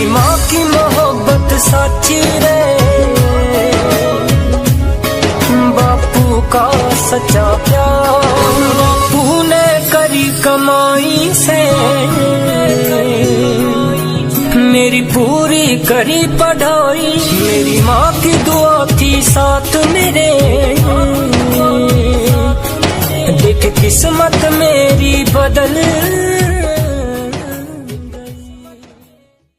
मेरी माँ की मोहब्बत साची रे, बापू का सच्चा प्यार। बापू ने करी कमाई से मेरी पूरी करी पढ़ाई, मेरी माँ की दुआ थी साथ मेरे, देख किस्मत मेरी बदल